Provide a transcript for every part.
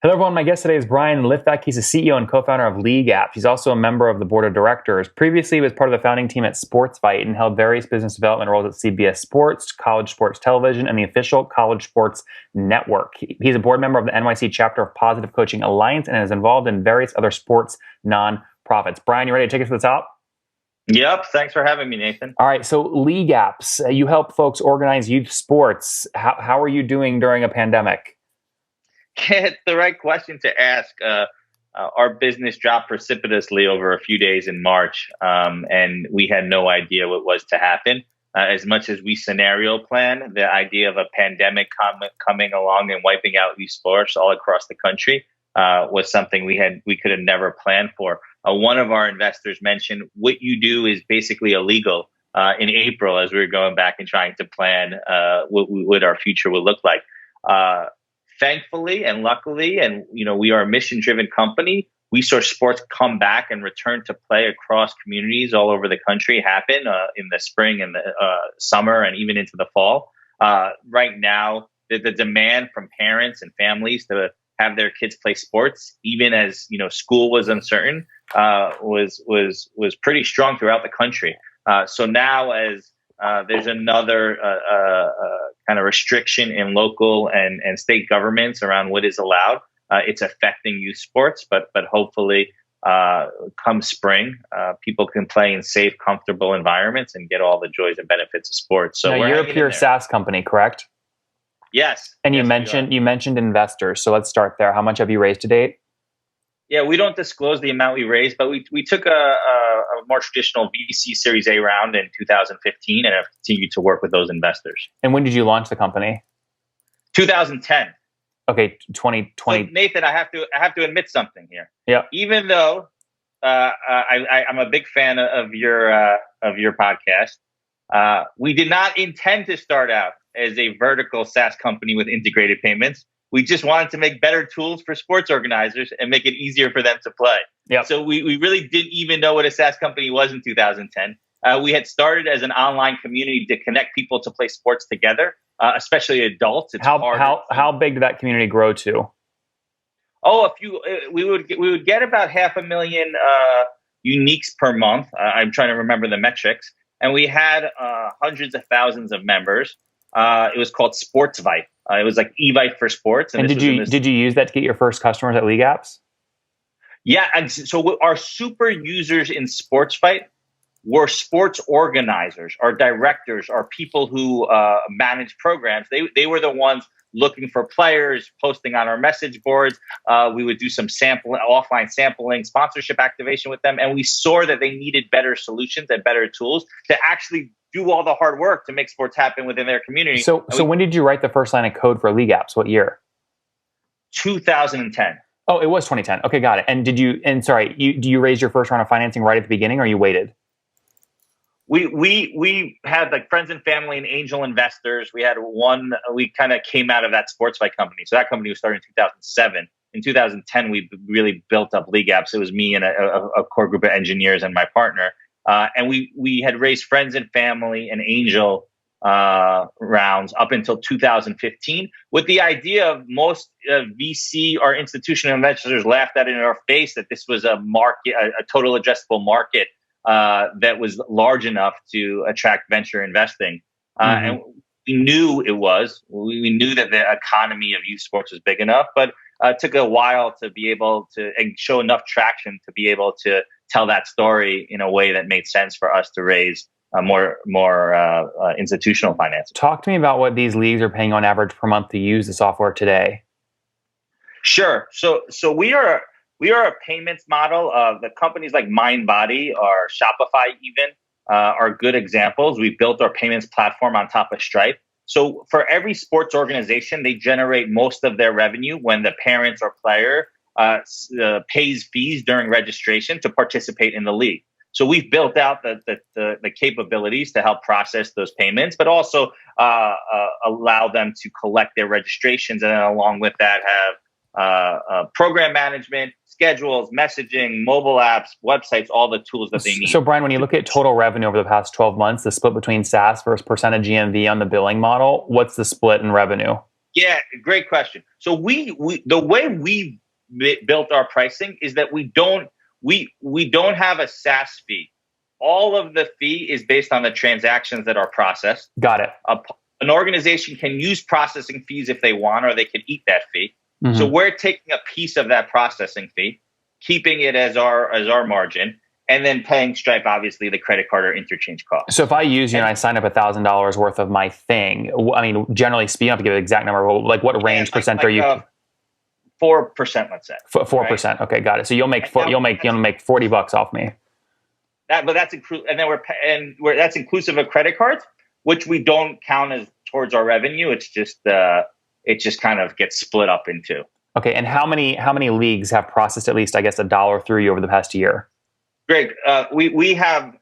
Hello, everyone. My guest today is Brian Litvack. He's the CEO and co-founder of LeagueApps. He's also a member of the board of directors. Previously, he was part of the founding team at SportsFight and held various business development roles at CBS Sports, College Sports Television, and the official College Sports Network. He's a board member of the NYC chapter of Positive Coaching Alliance and is involved in various other sports nonprofits. Brian, you ready to take us to the top? Yep. Thanks for having me, Nathan. All right. So LeagueApps, you help folks organize youth sports. How are you doing during a pandemic? It's the right question to ask. Our business dropped precipitously over a few days in March, and we had no idea what was to happen. As much as we scenario plan, the idea of a pandemic coming along and wiping out youth sports all across the country was something we could have never planned for. One of our investors mentioned what you do is basically illegal in April as we were going back and trying to plan what our future would look like. Thankfully and luckily, and we are a mission-driven company, we saw sports come back and return to play across communities all over the country happen in the spring and the summer and even into the fall. Right now, the demand from parents and families to have their kids play sports, even as school was uncertain, was pretty strong throughout the country. So now, as there's another kind of restriction in local and state governments around what is allowed. It's affecting youth sports, but hopefully come spring, people can play in safe, comfortable environments and get all the joys and benefits of sports. So now, you're a pure SaaS company, correct? Yes. And you mentioned investors. So let's start there. How much have you raised to date? Yeah, we don't disclose the amount we raised, but we took a more traditional VC Series A round in 2015 and have continued to work with those investors. And when did you launch the company? 2010. Okay, 2020. So Nathan, I have to admit something here. Yeah. Even though I'm a big fan of your podcast, we did not intend to start out as a vertical SaaS company with integrated payments. We just wanted to make better tools for sports organizers and make it easier for them to play. Yep. So we really didn't even know what a SaaS company was in 2010. We had started as an online community to connect people to play sports together, especially adults. It's how big did that community grow to? Oh, we would get about 500,000 uniques per month. I'm trying to remember the metrics, and we had hundreds of thousands of members. It was called SportsVite. It was like eVite for sports. And did you use that to get your first customers at LeagueApps? Yeah, and so our super users in SportsVite were sports organizers, our directors, our people who manage programs. They were the ones looking for players, posting on our message boards. We would do some offline sampling, sponsorship activation with them, and we saw that they needed better solutions and better tools to actually do all the hard work to make sports happen within their community. So when did you write the first line of code for LeagueApps? What year? 2010. Oh, it was 2010. Okay, got it. And do you raise your first round of financing right at the beginning, or you waited? We had like friends and family and angel investors. We had we kind of came out of that SportsFight company. So that company was started in 2007. In 2010, we really built up LeagueApps. It was me and a core group of engineers and my partner. And we had raised friends and family and angel rounds up until 2015 with the idea of most VC or institutional investors laughed at it in our face that this was a market, a total addressable market that was large enough to attract venture investing. And we knew it was. We knew that the economy of youth sports was big enough, but it took a while to be able to and show enough traction to be able to tell that story in a way that made sense for us to raise more institutional financing. Talk to me about what these leagues are paying on average per month to use the software today. Sure. So we are a payments model. The companies like MindBody or Shopify even are good examples. We built our payments platform on top of Stripe. So for every sports organization, they generate most of their revenue when the parents or player pays fees during registration to participate in the league. So we've built out the capabilities to help process those payments, but also allow them to collect their registrations, and then along with that have program management, schedules, messaging, mobile apps, websites, all the tools that they need. So Brian, when you look at total revenue over the past 12 months, the split between SaaS versus percent of GMV on the billing model, what's the split in revenue? Yeah, great question. So we the way we built our pricing is that we don't have a SaaS fee. All of the fee is based on the transactions that are processed. Got it. An organization can use processing fees if they want, or they can eat that fee. Mm-hmm. So we're taking a piece of that processing fee, keeping it as our margin, and then paying Stripe, obviously, the credit card or interchange cost. So if I use you and I sign up $1,000 worth of my thing, I mean, generally speaking, you don't have to give an exact number, but like what range percent are you? 4%, let's say. 4%. Right? Okay, got it. So you'll make $40 off me. That's that's inclusive of credit cards, which we don't count as towards our revenue. It's just it just kind of gets split up into. Okay, and how many leagues have processed at least, I guess, $1 through you over the past year? Greg, we have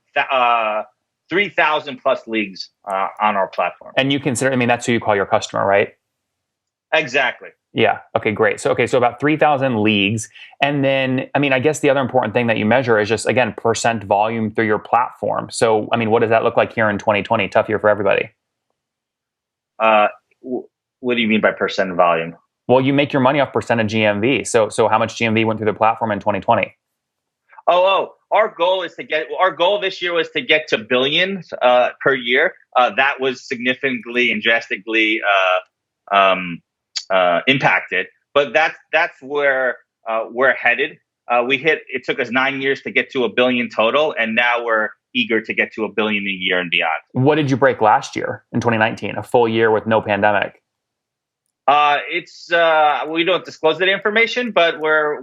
3,000 plus leagues on our platform. And you consider, I mean, that's who you call your customer, right? Exactly. Yeah. Okay, great. So about 3,000 leagues. And then, I mean, I guess the other important thing that you measure is just, again, percent volume through your platform. So, I mean, what does that look like here in 2020? Tough year for everybody. What do you mean by percent volume? Well, you make your money off percent of GMV. So how much GMV went through the platform in 2020? Our goal this year was to get to billions per year. That was significantly and drastically impacted, but that's where we're headed. It took us 9 years to get to $1 billion total, and now we're eager to get to $1 billion a year and beyond. What did you break last year in 2019? A full year with no pandemic. We don't disclose that information, but we're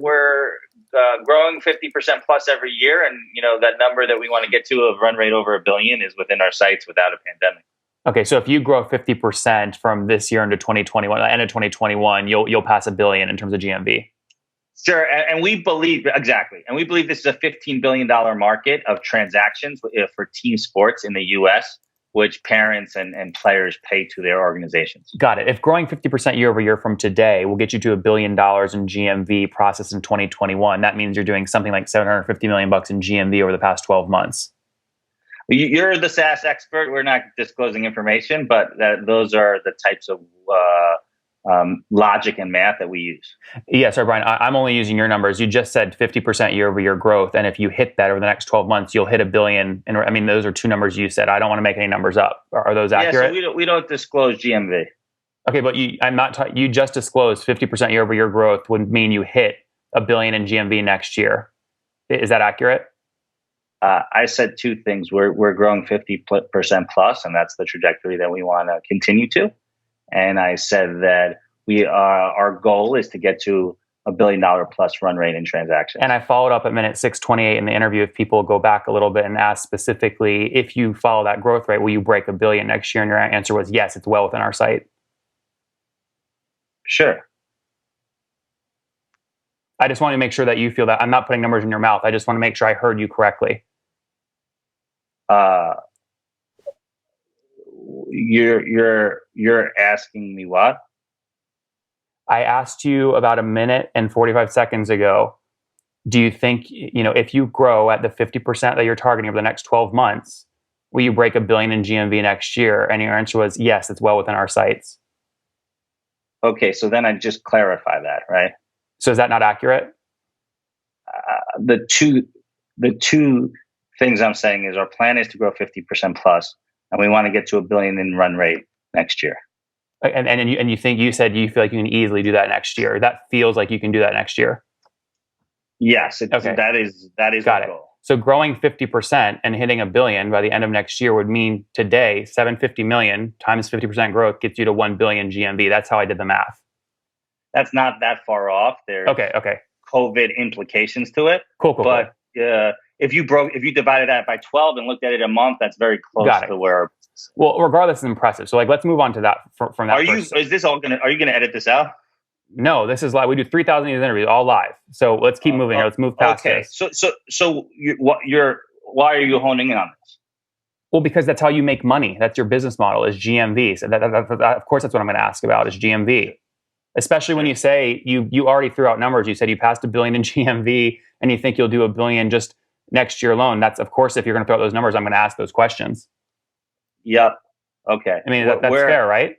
growing 50% plus every year, and that number that we want to get to of run rate over $1 billion is within our sights without a pandemic. Okay, so if you grow 50% from this year into 2021, end of 2021, you'll pass $1 billion in terms of GMV. Sure, and we believe this is a $15 billion market of transactions for team sports in the U.S., which parents and players pay to their organizations. Got it. If growing 50% year over year from today will get you to $1 billion in GMV processed in 2021, that means you're doing something like $750 million in GMV over the past 12 months. You're the SaaS expert. We're not disclosing information, but those are the types of logic and math that we use. Yeah, sorry, Brian, I'm only using your numbers. You just said 50% year over year growth. And if you hit that over the next 12 months, you'll hit $1 billion. And I mean, those are two numbers you said. I don't want to make any numbers up. Are those accurate? Yeah, so we don't disclose GMV. Okay, but you just disclosed 50% year over year growth would mean you hit $1 billion in GMV next year. Is that accurate? I said two things. We're growing 50% plus, and that's the trajectory that we want to continue to. And I said that our goal is to get to $1 billion plus run rate in transactions. And I followed up at minute 628 in the interview. If people go back a little bit and ask specifically, if you follow that growth rate, will you break $1 billion next year? And your answer was yes, it's well within our sight. Sure. I just want to make sure that you feel that I'm not putting numbers in your mouth. I just want to make sure I heard you correctly. You're asking me what? I asked you about a minute and 45 seconds ago. Do you think, if you grow at the 50% that you're targeting over the next 12 months, will you break $1 billion in GMV next year? And your answer was yes, it's well within our sights. Okay, so then I just clarify that, right? So is that not accurate? The two things I'm saying is our plan is to grow 50% plus, and we want to get to $1 billion in run rate next year. And you think, you said you feel like you can easily do that next year. That feels like you can do that next year. Yes, okay. That is Got the it. goal. So growing 50% and hitting $1 billion by the end of next year would mean today $750 million times 50% growth gets you to $1 billion GMV. That's how I did the math. That's not that far off. There's okay. COVID implications to it. Cool. But if you divided that by 12 and looked at it a month, that's very close to where. Well, regardless, it's impressive. So let's move on to that from that. Are you going to edit this out? No, this is live. We do 3,000 of these interviews all live. So let's keep moving. Let's move past this. So why are you honing in on this? Well, because that's how you make money. That's your business model is GMV. So that, of course, that's what I'm going to ask about is GMV. Especially when you say you already threw out numbers. You said you passed $1 billion in GMV and you think you'll do $1 billion just next year alone. That's, of course, if you're going to throw out those numbers, I'm going to ask those questions. Yep. Okay. I mean, that's fair, right?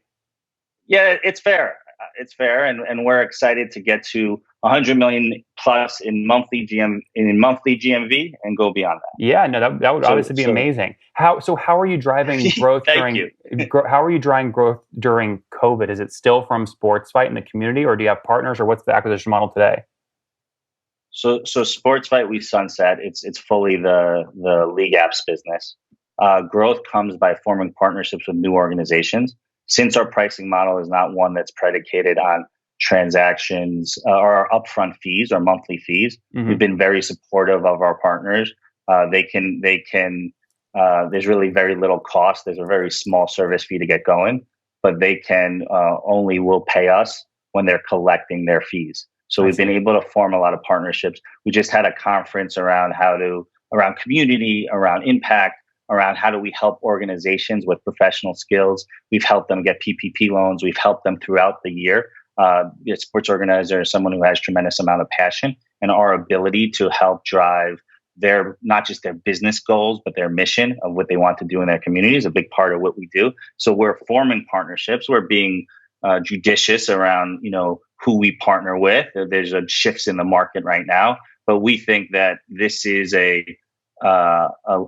Yeah, it's fair. It's fair, and we're excited to get to 100 million plus in monthly GMV and go beyond that. Yeah, no, that would So obviously be so amazing. How are you driving growth thank during you. how are you driving growth during COVID? Is it still from Sports Fight in the community, or do you have partners, or what's the acquisition model today? So Sports Fight we sunset. It's fully the League Apps business. Growth comes by forming partnerships with new organizations. Since our pricing model is not one that's predicated on transactions or upfront fees or monthly fees, we've Hmm. been very supportive of our partners. They can. There's really very little cost. There's a very small service fee to get going, but they can only will pay us when they're collecting their fees. So I we've been see. able to form a lot of partnerships. We just had a conference around around community, around impact, around how do we help organizations with professional skills. We've helped them get PPP loans. We've helped them throughout the year. A sports organizer is someone who has tremendous amount of passion, and our ability to help drive their not just their business goals, but their mission of what they want to do in their community is a big part of what we do. So we're forming partnerships. We're being judicious around who we partner with. There's shifts in the market right now, but we think that this is a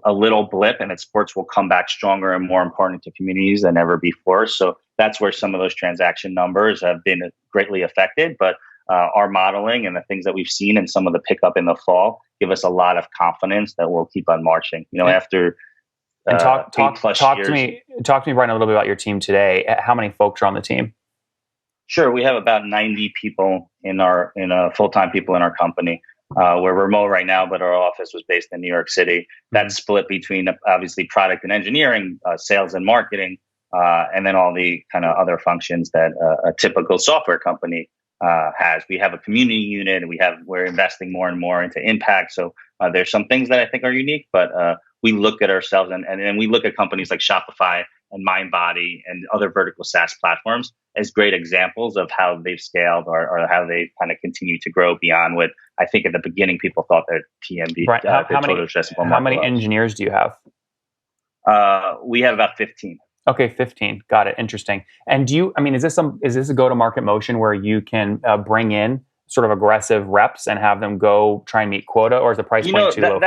little blip, and that sports will come back stronger and more important to communities than ever before. So that's where some of those transaction numbers have been greatly affected. But our modeling and the things that we've seen and some of the pickup in the fall give us a lot of confidence that we'll keep on marching. And, After and talk 8+ to years. me Brian, a little bit about your team today. How many folks are on the team? Sure, we have about 90 people in full-time people in our company. We're remote right now, but our office was based in New York City. That's split between obviously product and engineering, sales and marketing, and then all the kind of other functions that a typical software company has. We have a community unit, and we're investing more and more into impact. So there's some things that I think are unique, but we look at ourselves and we look at companies like Shopify and MindBody and other vertical SaaS platforms as great examples of how they've scaled or how they kind of continue to grow beyond what I think at the beginning people thought their TMB, Right. their total addressable market How many was. engineers do you have? We have about 15. Okay, 15. Got it. Interesting. And is this a go-to-market motion where you can bring in sort of aggressive reps and have them go try and meet quota, or is the price point too low?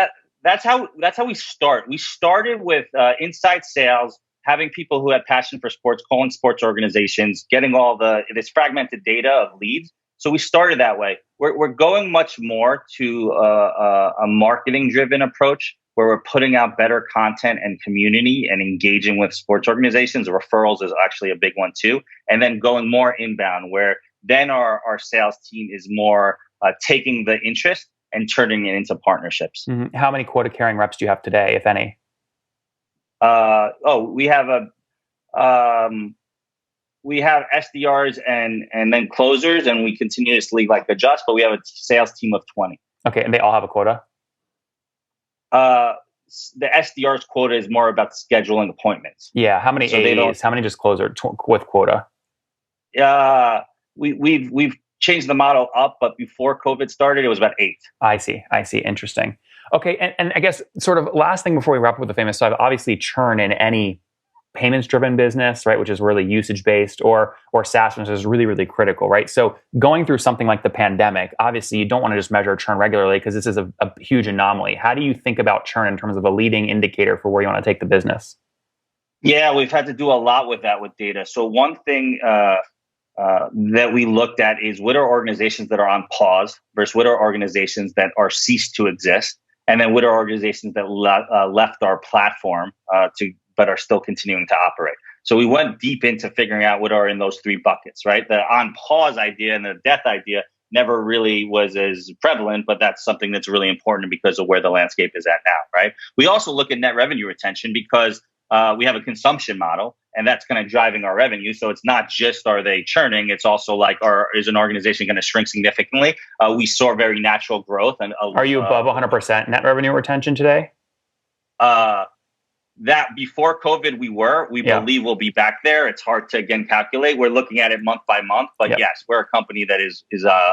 That's how we start. We started with inside sales, having people who had passion for sports, calling sports organizations, getting all this fragmented data of leads. So we started that way. We're going much more to a marketing-driven approach where we're putting out better content and community and engaging with sports organizations. Referrals is actually a big one too. And then going more inbound, where then our sales team is more taking the interest and turning it into partnerships. Mm-hmm. How many quota carrying reps do you have today, if any? We have SDRs and then closers, and we continuously adjust, but we have a sales team of 20. Okay, and they all have a quota? The SDR's quota is more about scheduling appointments. Yeah, how many AEs? How many just closer with quota? We've changed the model up, but before COVID started, it was about 8. I see. Interesting. Okay, and I guess sort of last thing before we wrap up with the famous side, obviously churn in any payments-driven business, right, which is really usage-based, or SaaS, which is really, really critical, right? So going through something like the pandemic, obviously you don't want to just measure churn regularly because this is a huge anomaly. How do you think about churn in terms of a leading indicator for where you want to take the business? Yeah, we've had to do a lot with that with data. So one thing that we looked at is what are organizations that are on pause versus what are organizations that are ceased to exist, and then what are organizations that left our platform but are still continuing to operate. So we went deep into figuring out what are in those 3 buckets, right? The on pause idea and the death idea never really was as prevalent, but that's something that's really important because of where the landscape is at now, right? We also look at net revenue retention because we have a consumption model, and that's kind of driving our revenue. So it's not just are they churning, it's also is an organization going to shrink significantly? We saw very natural growth. Are you above 100% net revenue retention today? That before COVID we believe we'll be back there. It's hard to again calculate. We're looking at it month by month, but yes, we're a company that is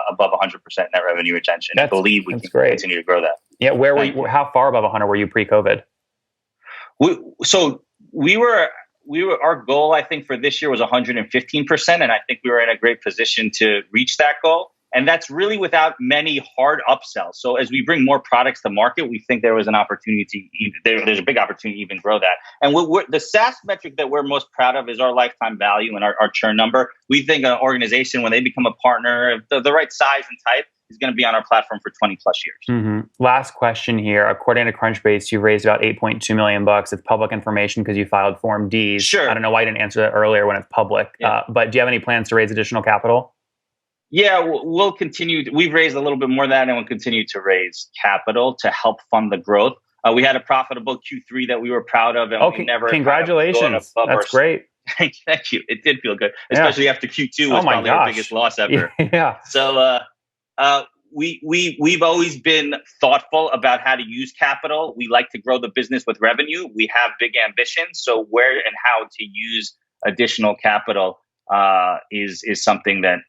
above 100% net revenue retention. I believe we can continue to grow that. Yeah, where were you? How far above 100 were you pre-COVID? We our goal, I think, for this year was 115%. And I think we were in a great position to reach that goal. And that's really without many hard upsells. So as we bring more products to market, we think there was an opportunity there's a big opportunity to even grow that. And the SaaS metric that we're most proud of is our lifetime value and our churn number. We think an organization, when they become a partner, the right size and type, is going to be on our platform for 20 plus years. Mm-hmm. Last question here. According to Crunchbase, you raised about $8.2 million. It's public information because you filed Form Ds. Sure. I don't know why you didn't answer that earlier when it's public. Yeah. But do you have any plans to raise additional capital? Yeah, we'll continue. We've raised a little bit more than that, and we'll continue to raise capital to help fund the growth. We had a profitable Q3 that we were proud of, and we never. Congratulations! That's great. Thank you. It did feel good, especially after Q2 was probably our biggest loss ever. Yeah. So we've always been thoughtful about how to use capital. We like to grow the business with revenue. We have big ambitions, so where and how to use additional capital is something that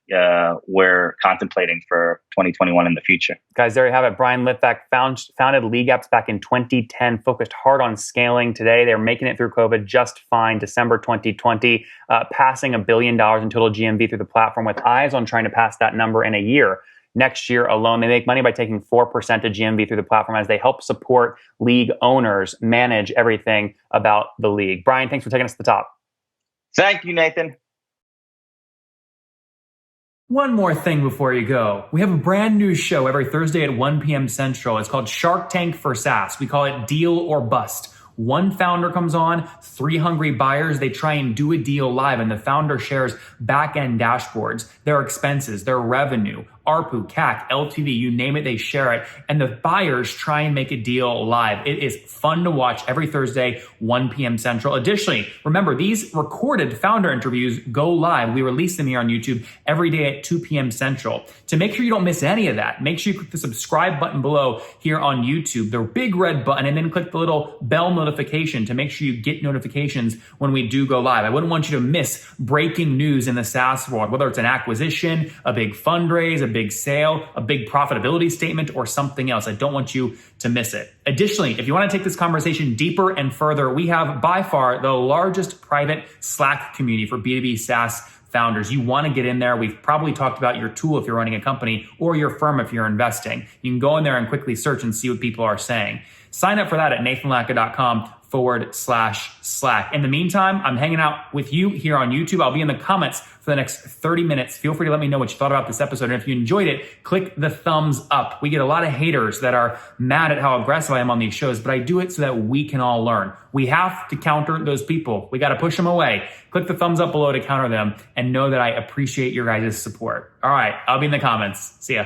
we're contemplating for 2021 in the future. Guys, there you have it. Brian Litvack founded LeagueApps back in 2010, focused hard on scaling. Today, they're making it through COVID just fine. December 2020, passing $1 billion in total GMV through the platform, with eyes on trying to pass that number in a year. Next year alone, they make money by taking 4% of GMV through the platform as they help support league owners manage everything about the league. Brian, thanks for taking us to the top. Thank you, Nathan. One more thing before you go. We have a brand new show every Thursday at 1 p.m. Central. It's called Shark Tank for SaaS. We call it Deal or Bust. One founder comes on, 3 hungry buyers, they try and do a deal live, and the founder shares back-end dashboards, their expenses, their revenue, ARPU, CAC, LTV, you name it, they share it. And the buyers try and make a deal live. It is fun to watch every Thursday, 1 p.m. Central. Additionally, remember, these recorded founder interviews go live. We release them here on YouTube every day at 2 p.m. Central. To make sure you don't miss any of that, make sure you click the subscribe button below here on YouTube, the big red button, and then click the little bell notification to make sure you get notifications when we do go live. I wouldn't want you to miss breaking news in the SaaS world, whether it's an acquisition, a big fundraise, a big sale, a big profitability statement, or something else. I don't want you to miss it. Additionally, if you want to take this conversation deeper and further, we have by far the largest private Slack community for B2B SaaS founders. You want to get in there. We've probably talked about your tool if you're running a company, or your firm if you're investing. You can go in there and quickly search and see what people are saying. Sign up for that at nathanlatka.com/Slack. In the meantime, I'm hanging out with you here on YouTube. I'll be in the comments for the next 30 minutes. Feel free to let me know what you thought about this episode. And if you enjoyed it, click the thumbs up. We get a lot of haters that are mad at how aggressive I am on these shows, but I do it so that we can all learn. We have to counter those people. We got to push them away. Click the thumbs up below to counter them, and know that I appreciate your guys' support. All right, I'll be in the comments. See ya.